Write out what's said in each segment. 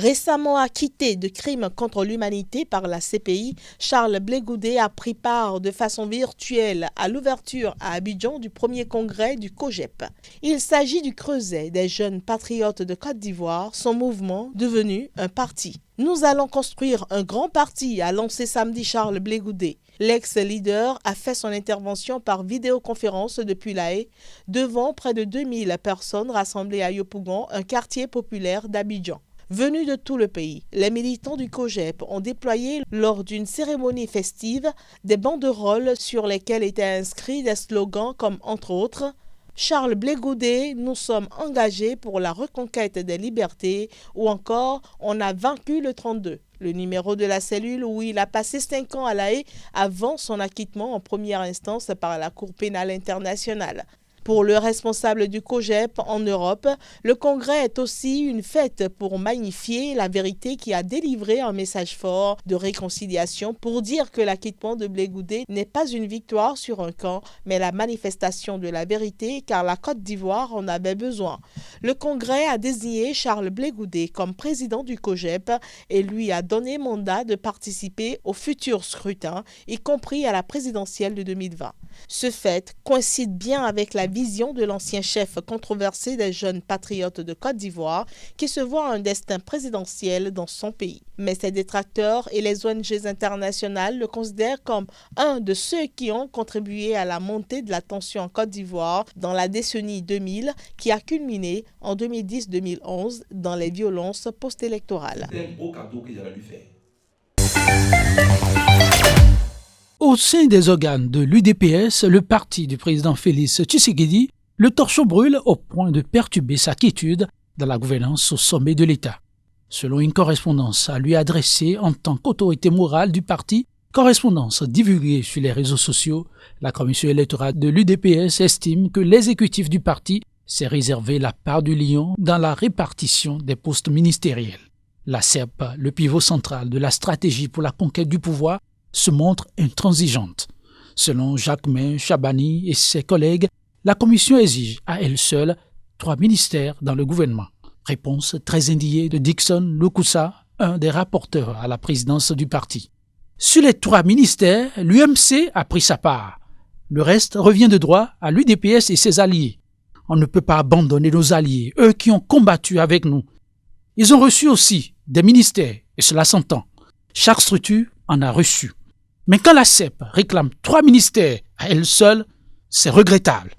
Récemment acquitté de crimes contre l'humanité par la CPI, Charles Blé Goudé a pris part de façon virtuelle à l'ouverture à Abidjan du premier congrès du COJEP. Il s'agit du Creuset des jeunes patriotes de Côte d'Ivoire, son mouvement devenu un parti. Nous allons construire un grand parti, a lancé samedi Charles Blé Goudé. L'ex-leader a fait son intervention par vidéoconférence depuis La Haye, devant près de 2000 personnes rassemblées à Yopougon, un quartier populaire d'Abidjan. Venus de tout le pays, les militants du COJEP ont déployé lors d'une cérémonie festive des banderoles sur lesquelles étaient inscrits des slogans comme entre autres « Charles Blé Goudé, nous sommes engagés pour la reconquête des libertés » ou encore « On a vaincu le 32 ». Le numéro de la cellule où il a passé 5 ans à La Haye avant son acquittement en première instance par la Cour pénale internationale. Pour le responsable du COJEP en Europe, le congrès est aussi une fête pour magnifier la vérité qui a délivré un message fort de réconciliation pour dire que l'acquittement de Blé Goudé n'est pas une victoire sur un camp, mais la manifestation de la vérité car la Côte d'Ivoire en avait besoin. Le congrès a désigné Charles Blé Goudé comme président du COJEP et lui a donné mandat de participer au futur scrutin, y compris à la présidentielle de 2020. Ce fait coïncide bien avec la vision de l'ancien chef controversé des jeunes patriotes de Côte d'Ivoire qui se voit un destin présidentiel dans son pays. Mais ses détracteurs et les ONG internationales le considèrent comme un de ceux qui ont contribué à la montée de la tension en Côte d'Ivoire dans la décennie 2000 qui a culminé en 2010-2011 dans les violences post-électorales. C'est un beau cadeau que j'allais lui faire. Au sein des organes de l'UDPS, le parti du président Félix Tshisekedi, le torchon brûle au point de perturber sa quiétude dans la gouvernance au sommet de l'État. Selon une correspondance à lui adressée en tant qu'autorité morale du parti, correspondance divulguée sur les réseaux sociaux, la commission électorale de l'UDPS estime que l'exécutif du parti s'est réservé la part du lion dans la répartition des postes ministériels. La CEP, le pivot central de la stratégie pour la conquête du pouvoir, se montre intransigeante. Selon Jacquemain Chabani et ses collègues, la commission exige à elle seule 3 ministères dans le gouvernement. Réponse très indignée de Dixon Lukusa, un des rapporteurs à la présidence du parti. Sur les 3 ministères, l'UMC a pris sa part. Le reste revient de droit à l'UDPS et ses alliés. On ne peut pas abandonner nos alliés, eux qui ont combattu avec nous. Ils ont reçu aussi des ministères, et cela s'entend. Chaque structure en a reçu. Mais quand la CEP réclame 3 ministères à elle seule, c'est regrettable.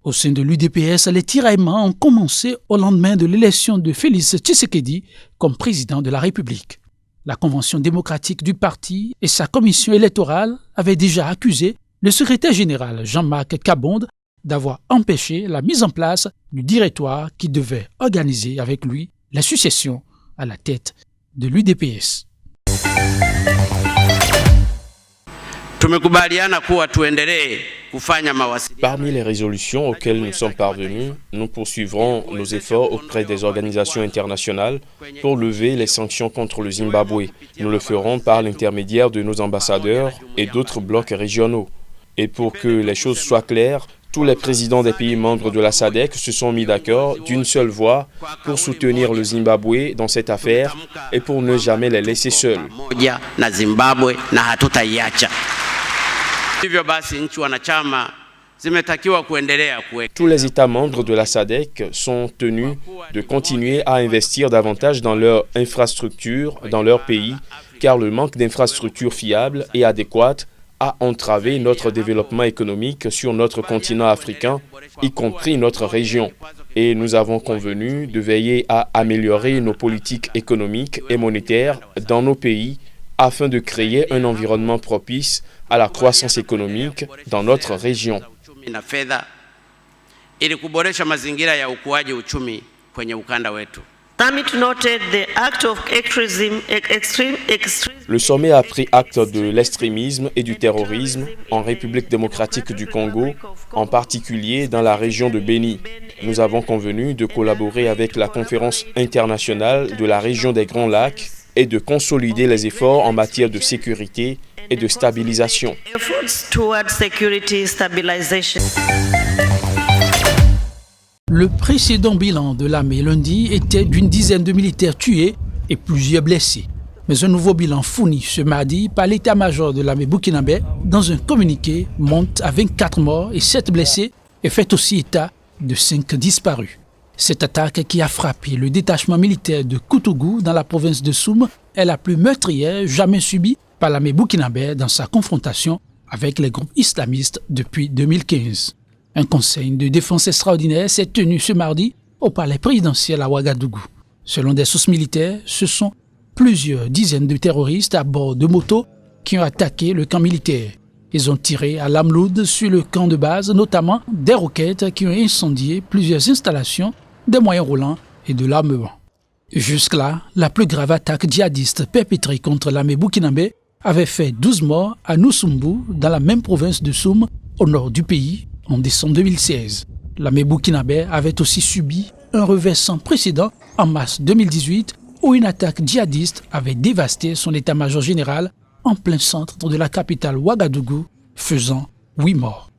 Au sein de l'UDPS, les tiraillements ont commencé au lendemain de l'élection de Félix Tshisekedi comme président de la République. La Convention démocratique du parti et sa commission électorale avaient déjà accusé le secrétaire général Jean-Marc Kabonde d'avoir empêché la mise en place du directoire qui devait organiser avec lui la succession à la tête de l'UDPS. Parmi les résolutions auxquelles nous sommes parvenus, nous poursuivrons nos efforts auprès des organisations internationales pour lever les sanctions contre le Zimbabwe. Nous le ferons par l'intermédiaire de nos ambassadeurs et d'autres blocs régionaux. Et pour que les choses soient claires, tous les présidents des pays membres de la SADC se sont mis d'accord d'une seule voix pour soutenir le Zimbabwe dans cette affaire et pour ne jamais les laisser seuls. Tous les États membres de la SADC sont tenus de continuer à investir davantage dans leurs infrastructures dans leur pays, car le manque d'infrastructures fiables et adéquates a entravé notre développement économique sur notre continent africain, y compris notre région. Et nous avons convenu de veiller à améliorer nos politiques économiques et monétaires dans nos pays afin de créer un environnement propice à la croissance économique dans notre région. Le sommet a pris acte de l'extrémisme et du terrorisme en République démocratique du Congo, en particulier dans la région de Béni. Nous avons convenu de collaborer avec la Conférence internationale de la région des Grands Lacs et de consolider les efforts en matière de sécurité et de stabilisation. Le précédent bilan de l'armée lundi était d'une dizaine de militaires tués et plusieurs blessés. Mais un nouveau bilan fourni ce mardi par l'état-major de l'armée burkinabé dans un communiqué monte à 24 morts et 7 blessés et fait aussi état de 5 disparus. Cette attaque qui a frappé le détachement militaire de Koutougou dans la province de Soum est la plus meurtrière jamais subie par l'armée burkinabé dans sa confrontation avec les groupes islamistes depuis 2015. Un conseil de défense extraordinaire s'est tenu ce mardi au palais présidentiel à Ouagadougou. Selon des sources militaires, ce sont plusieurs dizaines de terroristes à bord de motos qui ont attaqué le camp militaire. Ils ont tiré à l'arme lourde sur le camp de base, notamment des roquettes qui ont incendié plusieurs installations, des moyens roulants et de l'armement. Jusque-là, la plus grave attaque djihadiste perpétrée contre l'armée burkinabé avait fait 12 morts à Noussoumbou, dans la même province de Soum, au nord du pays, en décembre 2016. L'armée burkinabé avait aussi subi un revers sans précédent en mars 2018, où une attaque djihadiste avait dévasté son état-major général en plein centre de la capitale Ouagadougou, faisant 8 morts.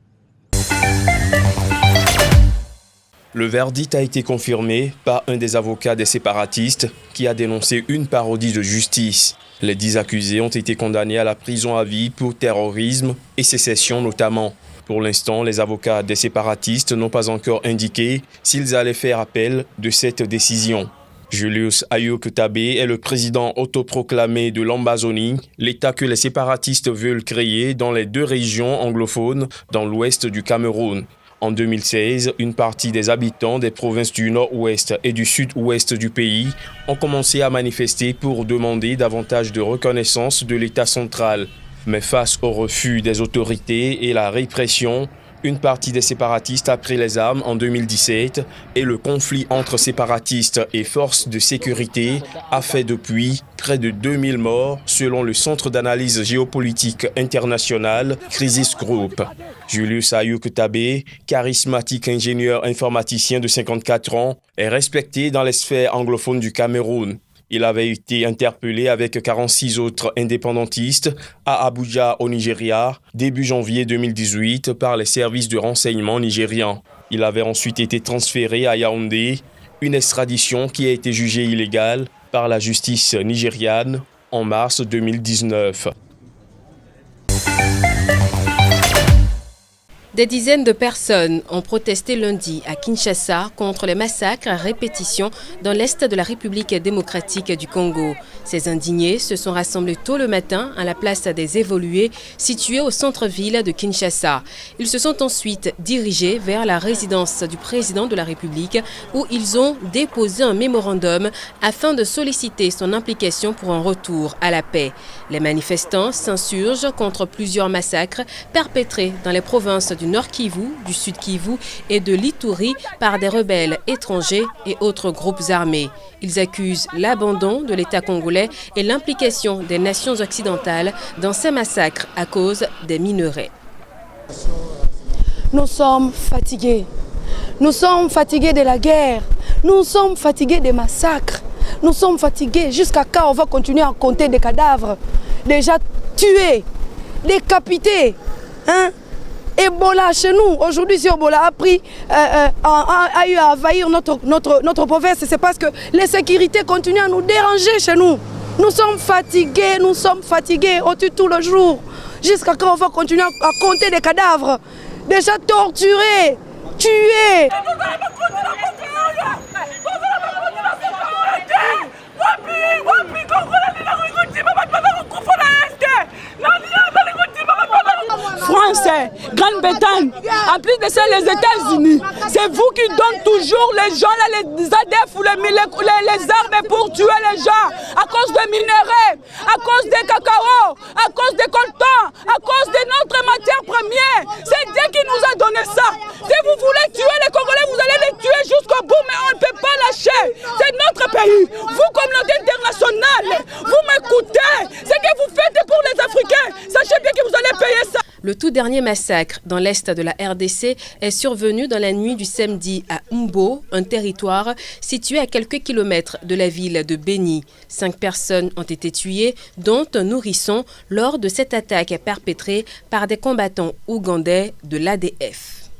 Le verdict a été confirmé par un des avocats des séparatistes qui a dénoncé une parodie de justice. Les 10 accusés ont été condamnés à la prison à vie pour terrorisme et sécession notamment. Pour l'instant, les avocats des séparatistes n'ont pas encore indiqué s'ils allaient faire appel de cette décision. Julius Ayuk Tabé est le président autoproclamé de l'Ambazonie, l'État que les séparatistes veulent créer dans les 2 régions anglophones dans l'ouest du Cameroun. En 2016, une partie des habitants des provinces du nord-ouest et du sud-ouest du pays ont commencé à manifester pour demander davantage de reconnaissance de l'État central. Mais face au refus des autorités et la répression, une partie des séparatistes a pris les armes en 2017 et le conflit entre séparatistes et forces de sécurité a fait depuis près de 2000 morts selon le Centre d'analyse géopolitique international Crisis Group. Julius Ayuk Tabé, charismatique ingénieur informaticien de 54 ans, est respecté dans les sphères anglophones du Cameroun. Il avait été interpellé avec 46 autres indépendantistes à Abuja au Nigeria début janvier 2018 par les services de renseignement nigérians. Il avait ensuite été transféré à Yaoundé, une extradition qui a été jugée illégale par la justice nigériane en mars 2019. Des dizaines de personnes ont protesté lundi à Kinshasa contre les massacres à répétition dans l'est de la République démocratique du Congo. Ces indignés se sont rassemblés tôt le matin à la place des Évolués située au centre-ville de Kinshasa. Ils se sont ensuite dirigés vers la résidence du président de la République où ils ont déposé un mémorandum afin de solliciter son implication pour un retour à la paix. Les manifestants s'insurgent contre plusieurs massacres perpétrés dans les provinces du Nord Kivu, du Sud Kivu et de l'Ituri par des rebelles étrangers et autres groupes armés. Ils accusent l'abandon de l'État congolais et l'implication des nations occidentales dans ces massacres à cause des minerais. Nous sommes fatigués. Nous sommes fatigués de la guerre. Nous sommes fatigués des massacres. Nous sommes fatigués. Jusqu'à quand on va continuer à compter des cadavres déjà tués, décapités, hein? Ebola chez nous, aujourd'hui si Ebola a eu à envahir notre province, c'est parce que l'insécurité continue à nous déranger chez nous. Nous sommes fatigués, on tue tout le jour. Jusqu'à quand on va continuer à compter des cadavres déjà torturés, tués. France, Grande-Bretagne, en plus de ça les États-Unis, c'est vous qui donnez toujours les gens, là, les ADF ou les armes pour tuer les gens à cause des minerais, à cause des cacao, à cause des coltans, à cause de notre matière première. C'est Dieu qui nous a donné ça. Si vous voulez tuer les Congolais, vous allez les tuer jusqu'au bout, mais on ne peut pas lâcher. C'est notre pays. Vous, communauté internationale, vous m'écoutez. Ce que vous faites pour les Africains, sachez bien que vous allez payer ça. Le tout dernier massacre dans l'est de la RDC est survenu dans la nuit du samedi à Umbo, un territoire situé à quelques kilomètres de la ville de Beni. 5 personnes ont été tuées, dont un nourrisson, lors de cette attaque perpétrée par des combattants ougandais de l'ADF.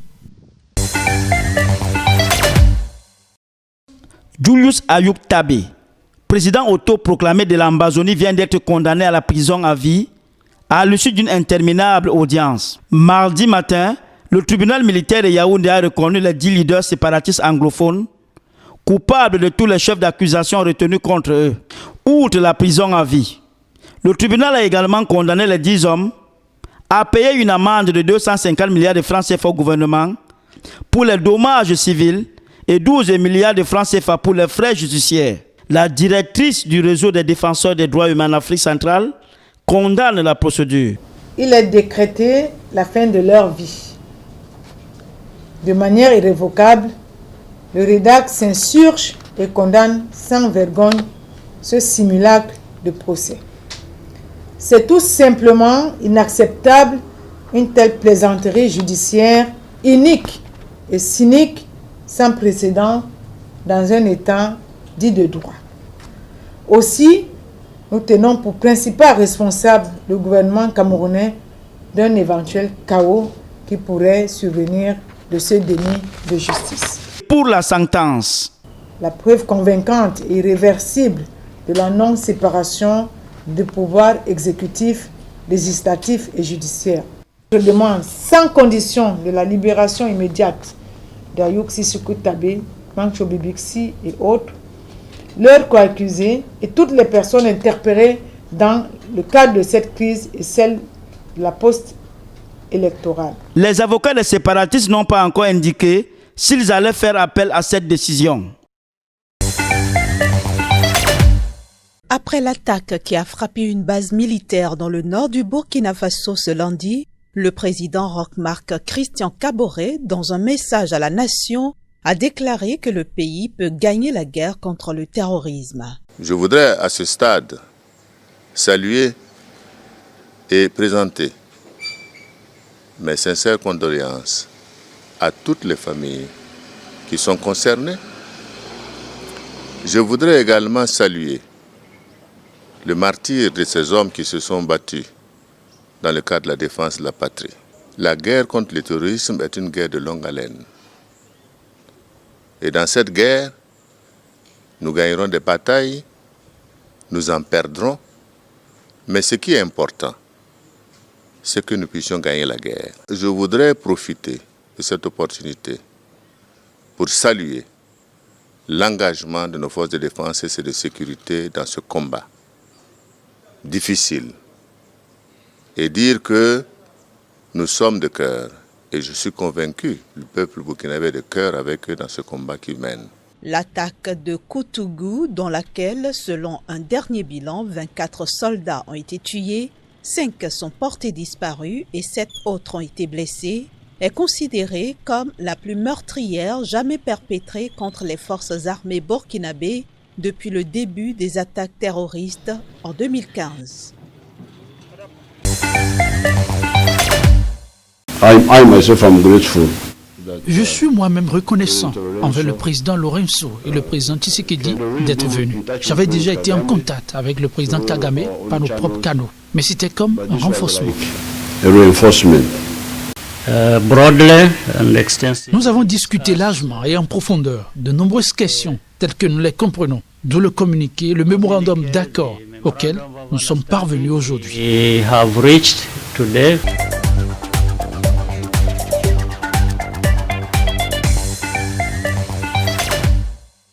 Julius Ayuk Tabé, président autoproclamé de l'Ambazonie vient d'être condamné à la prison à vie à l'issue d'une interminable audience. Mardi matin, le tribunal militaire de Yaoundé a reconnu les 10 leaders séparatistes anglophones coupables de tous les chefs d'accusation retenus contre eux, outre la prison à vie. Le tribunal a également condamné les 10 hommes à payer une amende de 250 milliards de francs CFA au gouvernement pour les dommages civils et 12 milliards de francs CFA pour les frais judiciaires. La directrice du réseau des défenseurs des droits humains en Afrique centrale condamne la procédure. Il est décrété la fin de leur vie. De manière irrévocable, le REDAC s'insurge et condamne sans vergogne ce simulacre de procès. C'est tout simplement inacceptable une telle plaisanterie judiciaire unique et cynique sans précédent dans un État dit de droit. Aussi, nous tenons pour principal responsable le gouvernement camerounais d'un éventuel chaos qui pourrait survenir de ce déni de justice. Pour la sentence, la preuve convaincante et irréversible de la non-séparation des pouvoirs exécutifs, législatifs et judiciaires. Je demande sans condition de la libération immédiate d'Ayouk Sissoko Tabé, Mancho Bibixi et autres, leurs co-accusés et toutes les personnes interpellées dans le cadre de cette crise et celle de la post-électorale. Les avocats des séparatistes n'ont pas encore indiqué s'ils allaient faire appel à cette décision. Après l'attaque qui a frappé une base militaire dans le nord du Burkina Faso ce lundi, le président Roch-Marc Christian Kaboré, dans un message à la nation, a déclaré que le pays peut gagner la guerre contre le terrorisme. Je voudrais à ce stade saluer et présenter mes sincères condoléances à toutes les familles qui sont concernées. Je voudrais également saluer le martyre de ces hommes qui se sont battus dans le cadre de la défense de la patrie. La guerre contre le terrorisme est une guerre de longue haleine. Et dans cette guerre, nous gagnerons des batailles, nous en perdrons, mais ce qui est important, c'est que nous puissions gagner la guerre. Je voudrais profiter de cette opportunité pour saluer l'engagement de nos forces de défense et de sécurité dans ce combat difficile et dire que nous sommes de cœur et je suis convaincu le peuple burkinabé de cœur avec eux dans ce combat qu'ils mènent. L'attaque de Koutougou, dans laquelle, selon un dernier bilan, 24 soldats ont été tués, 5 sont portés disparus et 7 autres ont été blessés, est considérée comme la plus meurtrière jamais perpétrée contre les forces armées burkinabées depuis le début des attaques terroristes en 2015. Je suis moi-même reconnaissant envers le président Lorenzo et le président Tshisekedi d'être venus. J'avais déjà été en contact avec le président Kagame par nos propres canaux, mais c'était comme un renforcement. Nous avons discuté largement et en profondeur de nombreuses questions telles que nous les comprenons, d'où le communiqué, le mémorandum d'accord auquel nous sommes parvenus aujourd'hui.